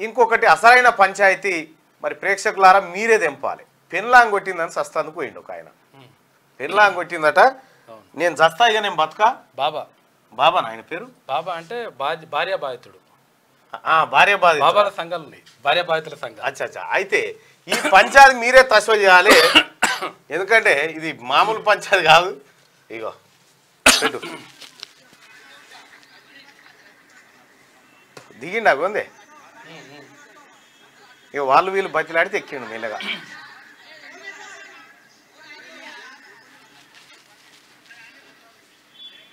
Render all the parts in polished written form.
ఇంకొకటి అసలైన పంచాయతీ మరి ప్రేక్షకులారా మీరే తెంపాలి. పెన్లాంగ్ కొట్టిందని సస్తాందుకు పోయిండు ఒక ఆయన. పెన్లాంగ్ కొట్టిందట, నేను చస్తా ఇక నేను బతుకా. బాబా బాబా ఆయన పేరు బాబా అంటే భార్య బాధితుడు. భార్య బాధితుడు బాబాల సంఘాలు ఉన్నాయి, భార్య బాధితుల సంఘం. అచ్చా అయితే ఈ పంచాయతీ మీరే తస్వ చేయాలి. ఎందుకంటే ఇది మామూలు పంచాయతీ కాదు. ఇగో పెట్టు దిగిండి అవి ఉంది. ఇక వాళ్ళు వీళ్ళు బతిలాడితే ఎక్కిండు మెల్లగా.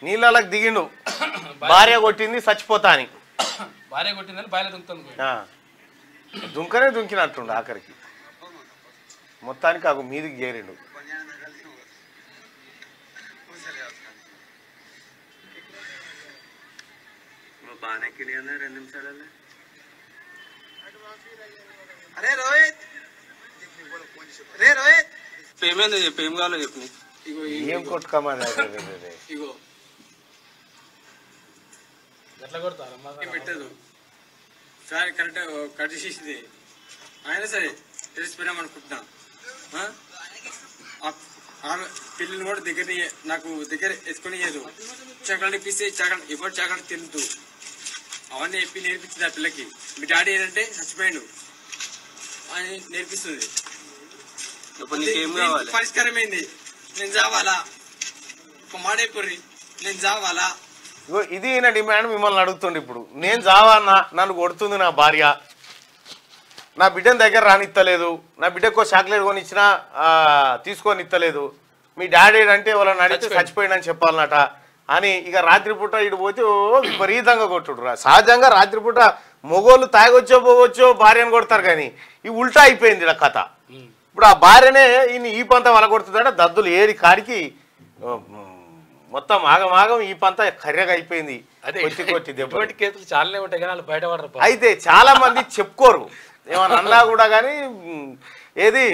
నీళ్ళకి దిగిండు, భార్య కొట్టింది చచ్చిపోతా అని. భార్య కొట్టిందని భార్య దుంకనే దుంకినట్టుండు ఆఖరికి. మొత్తానికి అగు మీదికి చేరిండు. ఏం కావాలో చెప్పు. ఏం కొట్టుకోమని ఇగో ఎట్లా కొడతారు పెట్టదు సార్, కరెక్ట్ కట్ చేసేది ఆయన సరే తెలిసిపోయినాం అనుకుంటున్నా. ఆమె పిల్లలు కూడా నాకు దగ్గర ఎత్తుకొని చాకలి ఇప్పిస్తే ఎవరు చాకలి తింటూ అవన్నీ చెప్పి నేర్పించింది ఆ పిల్లకి. మీ డాడీ ఏంటంటే చచ్చిపోయాడు అని నేర్పిస్తుంది. పరిష్కారం ఏంది? నేను చావాలా? ఒక మాట అయిపోర్రి, నేను చావాలా? ఇది నా డిమాండ్. మిమ్మల్ని అడుగుతుండే ఇప్పుడు. నేను చావన్నా, నన్ను కొడుతుంది నా భార్య, నా బిడ్డని దగ్గర రానిత్తలేదు, నా బిడ్డకు చాక్లెట్ కొని ఇచ్చినా తీసుకొని ఇత్తలేదు, మీ డాడీ అంటే వాళ్ళని అడిగితే చచ్చిపోయిందని చెప్పాలన్నట అని ఇక రాత్రిపూట ఇటు పోతే విపరీతంగా కొట్టుడు. సహజంగా రాత్రిపూట మొగోళ్ళు తాగొచ్చో పోవచ్చో భార్యను కొడతారు, కానీ ఈ ఉల్టా అయిపోయింది ఇలా కథ. ఇప్పుడు ఆ భార్యనే ఈ పంత వలగొడుతుందంటే దద్దులు ఏరి కాడికి మొత్తం ఆగమాగం ఈ పంత కర్రెగా అయిపోయింది. కేసులు చాలానే ఉంటాయి కానీ బయట పడరు. అయితే చాలా మంది చెప్పుకోరు, ఏమన్నా అన్నా కూడా కానీ ఏది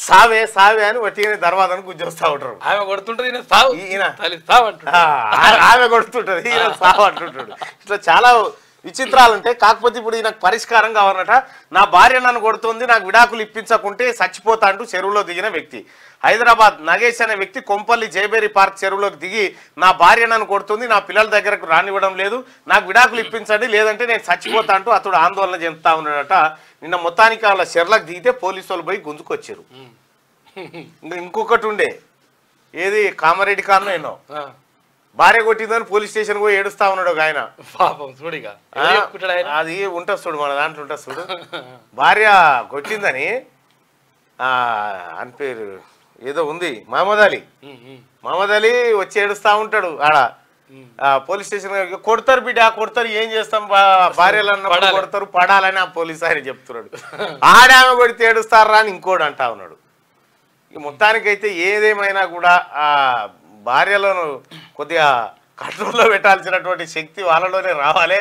సావే సావే అని వట్టిగానే దర్వాజాను గుజ్జొస్తా ఉంటారు. ఆమె కొడుతుంటది, ఆమె కొడుతుంటది, ఈయన సావు అంటుంటాడు. ఇట్లా చాలా విచిత్రాలు ఉంటాయి. కాకపోతే ఇప్పుడు ఈయనకు పరిష్కారం కావాలన్నట. నా భార్య నన్ను కొడుతుంది, నాకు విడాకులు ఇప్పించకుంటే చచ్చిపోతా అంటూ చెరువులో దిగిన వ్యక్తి. హైదరాబాద్ నగేష్ అనే వ్యక్తి కొంపల్లి జయబేరి పార్క్ చెరువులోకి దిగి, నా భార్య నన్ను కొడుతుంది, నా పిల్లల దగ్గరకు రానివ్వడం లేదు, నాకు విడాకులు ఇప్పించండి లేదంటే నేను చచ్చిపోతా అంటూ అతడు ఆందోళన చెందుతా ఉన్నాడట. నిన్న మొత్తానికి వాళ్ళ చెర్లకు దిగితే పోలీసు వాళ్ళు పోయి గుంజుకొచ్చారు. ఇంకొకటి ఉండే, ఏది కామారెడ్డి కారణం ఎన్నో భార్య కొట్టిందని పోలీస్ స్టేషన్ పోయి ఏడుస్తా ఉన్నాడు ఒక ఆయన. అది ఉంటుంది చూడు, మన దాంట్లో ఉంటుంది చూడు. భార్య కొట్టిందని అని పేరు ఏదో ఉంది, మహమ్మద్ అలీ వచ్చి ఏడుస్తా ఉంటాడు ఆడ పోలీస్ స్టేషన్. కొడతారు బిడ్డ కొడతారు, ఏం చేస్తాం, భార్యలు అన్నప్పుడు కొడతారు, పడాలని ఆ పోలీస్ ఆయన చెప్తున్నాడు. ఆడామె కొడితే ఏడుస్తారా అని ఇంకోటి అంటా ఉన్నాడు. ఈ మొత్తానికైతే ఏదేమైనా కూడా ఆ భార్యలను కొద్దిగా కంట్రోల్లో పెట్టాల్సినటువంటి శక్తి వాళ్ళలోనే రావాలి,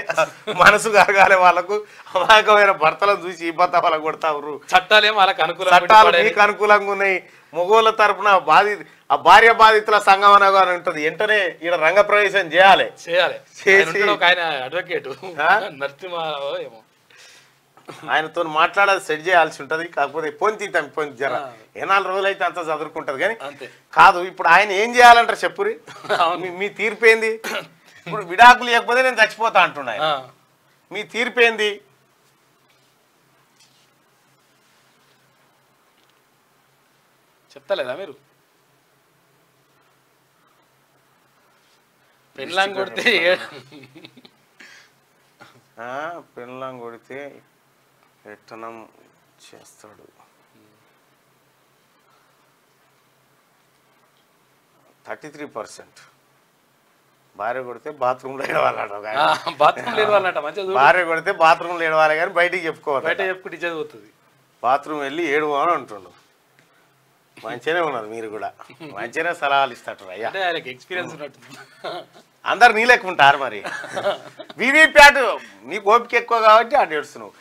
మనసు కరగాలి. వాళ్ళకు అమాయకమైన భర్తలను చూసి ఈ భర్త వాళ్ళకు కొడతారు. చట్టాలు మీకు అనుకూలంగా ఉన్నాయి. మగోళ్ళ తరపున ఆ భార్య బాధితుల సంఘం అనగానే ఉంటుంది. వెంటనే ఈడ రంగ ప్రవేశం చేయాలి. అడ్వకేట్ నరసింహారావు ఆయనతో మాట్లాడాలి, సెట్ చేయాల్సి ఉంటది. కాకపోతే పొంది జర ఏ 4 రోజులు అయితే అంత చదువుకుంటది కానీ కాదు. ఇప్పుడు ఆయన ఏం చేయాలంటారు చెప్పురి, మీ తీర్పేంది? ఇప్పుడు విడాకులు లేకపోతే నేను చచ్చిపోతా అంటున్నా, మీ తీర్పేంది? చెప్తలేదా మీరు? పెన్లాంగ్ కొడితే పెన్లాంగ్ కొడితే ఎట్టనం చేస్తాడు. 33%. భార్య కొడితే బాత్రూంలో ఏడవాలట. భార్య కొడితే బాత్రూంలో ఏడవాలి కానీ బయటికి చెప్పుకోవాలి. బయట చెప్పుకుంటే చదువుతుంది. బాత్రూమ్ వెళ్ళి ఏడువా అని అంటుండు. మంచిగానే ఉన్నారు మీరు కూడా, మంచిగానే సలహాలు ఇస్తారు. అయ్యా ఎక్స్పీరియన్స్ ఉన్నట్టు అందరు నీళ్ళెక్కుంటారు. మరి వీవీప్యాట్ నీకు ఓపిక ఎక్కువ కాబట్టి అటు ఏడుస్తున్నావు.